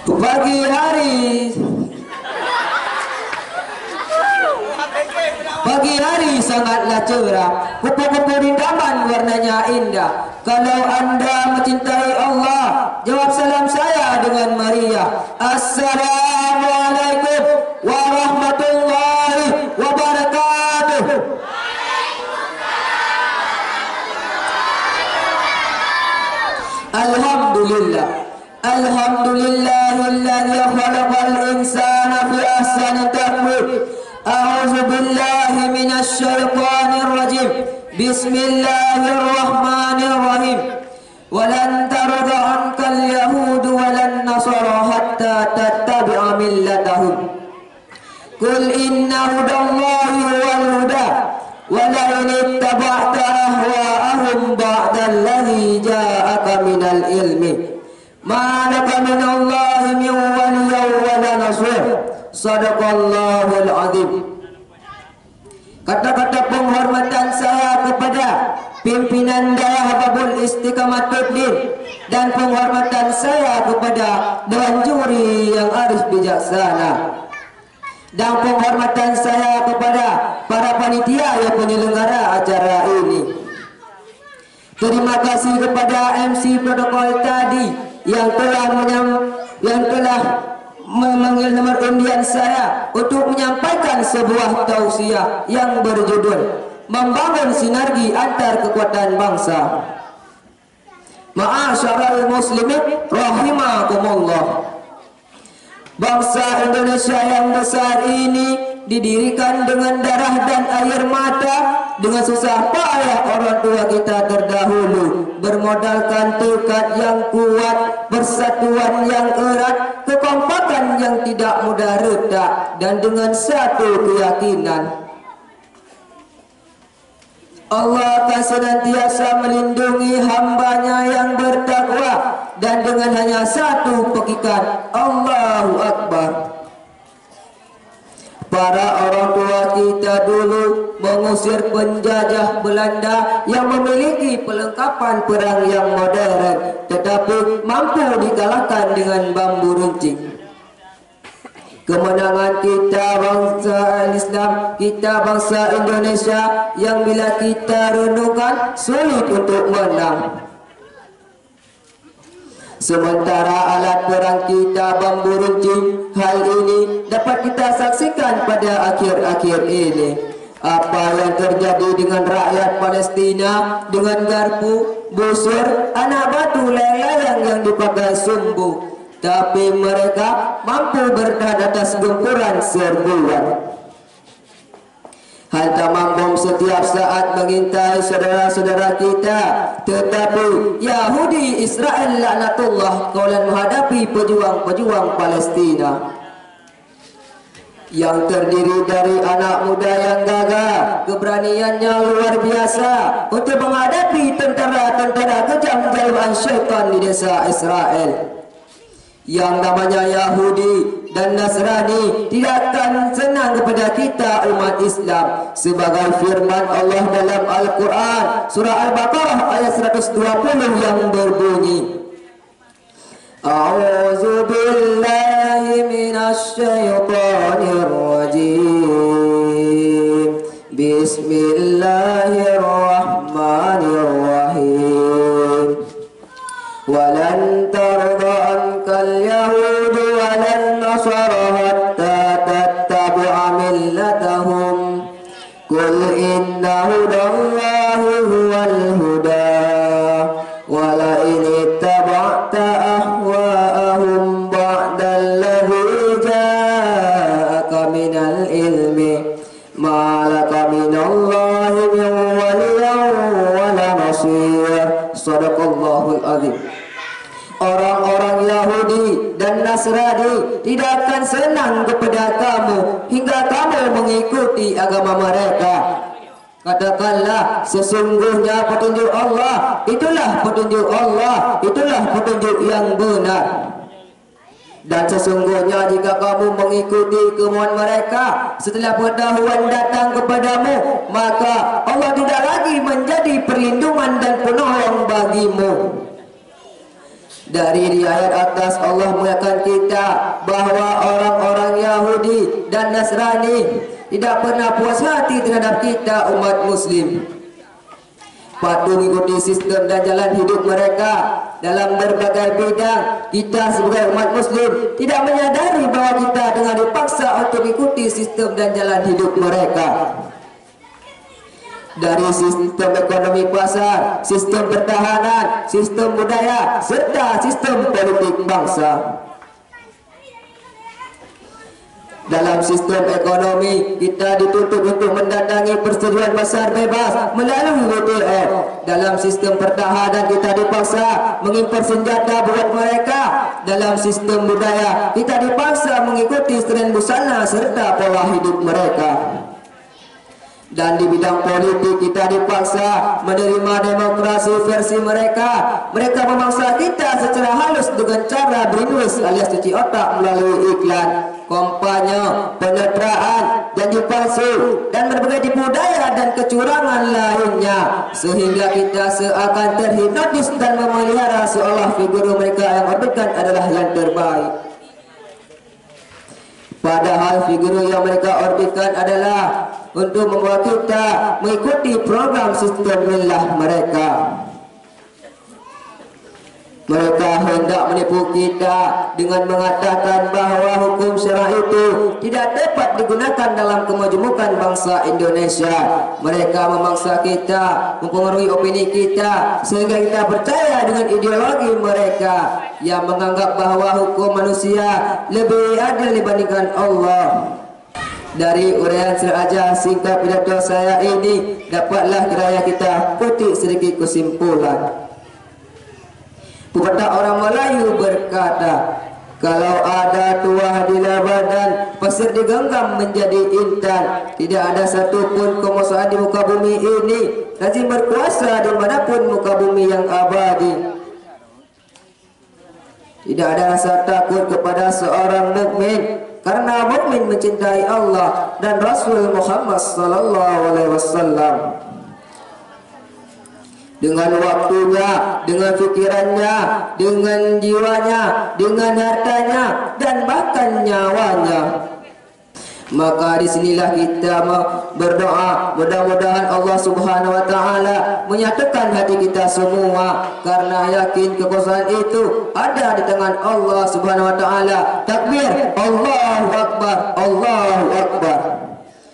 Pagi hari sangatlah cerah, kupu-kupu di taman warnanya indah. Kalau Anda mencintai Allah, jawab salam saya dengan meriah. Assalamualaikum warahmatullahi wabarakatuh. Alhamdulillah, alhamdulillahilladzi khalaqal insana fi ahsani taqwim. A'udzu billahi minasy syaithanir rajim. Bismillahirrahmanirrahim. Walan tarda ankal yahud walan nasara hatta tattabi'a millatahum. Qul inna hudallahi huwal huda wa la in ittaba'ta ahwa'ahum ba'da alladhi ja'aka minal ilmi ma laka minallahi min waliyyin wa la nasir. Sadaqallahul azim. Kata-kata penghormatan saya kepada pimpinan Daerah Babul Istiqamatuddin dan penghormatan saya kepada Dewan Juri yang arif bijaksana dan penghormatan saya kepada para panitia yang penyelenggara acara ini. Terima kasih kepada MC protokol tadi yang telah memanggil nomor undian saya untuk menyampaikan sebuah tausiah yang berjudul Membangun Sinergi Antar Kekuatan Bangsa. Ma'asyiral muslimin rahimakumullah. Bangsa Indonesia yang besar ini didirikan dengan darah dan air mata, dengan susah payah orang tua kita terdahulu, bermodalkan tekad yang kuat, persatuan yang erat, kekompakan yang tidak mudah retak, dan dengan satu keyakinan Allah akan senantiasa melindungi hambanya yang bertakwa, dan dengan hanya satu pekikan Allahu Akbar. Para orang tua kita dulu mengusir penjajah Belanda yang memiliki perlengkapan perang yang modern, tetapi mampu dikalahkan dengan bambu runcing. Kemenangan kita bangsa Islam, kita bangsa Indonesia yang bila kita renungkan sulit untuk menang. Sementara alat perang kita bambu runcing, hal ini dapat kita saksikan pada akhir-akhir ini. Apa yang terjadi dengan rakyat Palestina dengan garpu, busur, anak batu, layang yang dipakai sumbu, tapi mereka mampu bertahan atas gempuran serbuan. Hantaman bom setiap saat mengintai saudara-saudara kita, tetapi Yahudi Israel laknatullah kaulan menghadapi pejuang-pejuang Palestina yang terdiri dari anak muda yang gagah, keberaniannya luar biasa untuk menghadapi tentara-tentara kejam jaluan syaitan di desa Israel. Yang namanya Yahudi dan Nasrani tidak akan senang kepada kita umat Islam, sebagai firman Allah dalam Al-Quran surah Al-Baqarah ayat 120 yang berbunyi, A'udzu billahi minasy syaithanir rajim. Bismillahirrahmanirrahim. Walan tarda ankal yahud walan nasara hatta tattabi'a millatahum. Qul inna hudallahi huwal huda wa la in ittaba'ta ahwa'ahum ba'da alladhi ja'aka minal ilmi ma laka minallahi min waliyyin wa la nasir. Sadaqallahul azim. Orang-orang Yahudi dan Nasrani tidak akan senang kepada kamu hingga kamu mengikuti agama mereka. Katakanlah, sesungguhnya petunjuk Allah itulah petunjuk Allah, itulah petunjuk yang benar. Dan sesungguhnya jika kamu mengikuti kemauan mereka setelah pengetahuan datang kepadamu, maka Allah tidak lagi menjadi perlindungan dan penolong bagimu. Dari di ayat atas Allah mengatakan kita bahwa orang-orang Yahudi dan Nasrani tidak pernah puas hati terhadap kita umat muslim. Patuh mengikuti sistem dan jalan hidup mereka dalam berbagai bidang. Kita sebagai umat muslim tidak menyadari bahwa kita dengan dipaksa untuk mengikuti sistem dan jalan hidup mereka. Dari sistem ekonomi pasar, sistem pertahanan, sistem budaya, serta sistem politik bangsa. Dalam sistem ekonomi, kita dituntut untuk mendatangi persetujuan pasar bebas melalui WTO. Dalam sistem pertahanan, kita dipaksa mengimpor senjata buat mereka. Dalam sistem budaya, kita dipaksa mengikuti tren busana serta pola hidup mereka. Dan di bidang politik, kita dipaksa menerima demokrasi versi mereka. Mereka memaksa kita secara halus dengan cara brainwash alias cuci otak melalui iklan, kampanye, pencitraan, janji palsu, dan berbagai tipu daya dan kecurangan lainnya, sehingga kita seakan terhipnotis dan memelihara seolah figur mereka yang orbitkan adalah yang terbaik. Padahal figur yang mereka orbitkan adalah untuk membawa kita mengikuti program sistem milah mereka. Mereka hendak menipu kita dengan mengatakan bahwa hukum syara itu tidak dapat digunakan dalam kemajemukan bangsa Indonesia. Mereka memaksa kita, mempengaruhi opini kita, sehingga kita percaya dengan ideologi mereka yang menganggap bahwa hukum manusia lebih adil dibandingkan Allah. Dari uraian saja singkat pidato saya ini, dapatlah kiranya kita kutip sedikit kesimpulan. Pepatah orang Melayu berkata, kalau ada tuah di badan, pasir digenggam menjadi intan. Tidak ada satupun kemaksaan di muka bumi ini lazim berkuasa dimanapun muka bumi yang abadi. Tidak ada rasa takut kepada seorang mukmin, karena mukmin mencintai Allah dan Rasul Muhammad sallallahu alaihi wasallam. Dengan waktunya, dengan fikirannya, dengan jiwanya, dengan hartanya, dan bahkan nyawanya. Maka disinilah kita berdoa, mudah-mudahan Allah Subhanahu wa Ta'ala menyatukan hati kita semua, karena yakin kekuasaan itu ada di tangan Allah Subhanahu wa Ta'ala. Takbir, Allahu Akbar, Allahu Akbar.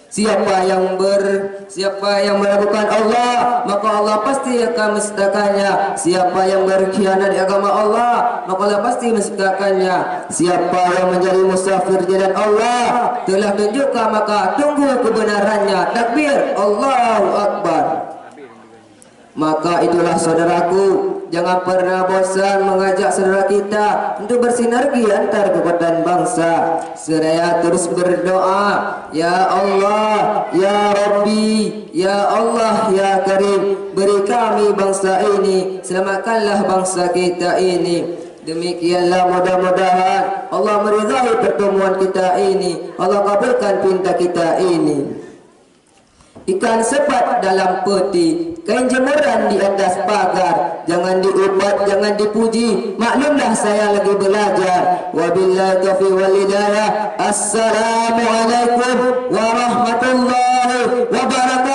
Siapa yang meragukan Allah, maka Allah pasti akan menstakannya. Siapa yang berkhianat di agama Allah, maka Allah pasti menstakannya. Siapa yang menjadi musafir jalan Allah telah tunjukkan, maka tunggu kebenarannya. Takbir, Allahu Akbar. Maka itulah saudaraku, jangan pernah bosan mengajak saudara kita untuk bersinergi antar kekuatan bangsa. Seraya terus berdoa, Ya Allah, Ya Rabbi, Ya Allah, Ya Karim, beri kami bangsa ini, selamatkanlah bangsa kita ini. Demikianlah mudah-mudahan Allah meridai pertemuan kita ini, Allah kabulkan pinta kita ini. Ikan sepat dalam peti, kain jemuran di atas pagar. Jangan diubat, jangan dipuji, maklumlah saya lagi belajar. Wabillahi taufiq wal hidayah. Assalamualaikum warahmatullahi wabarakatuh.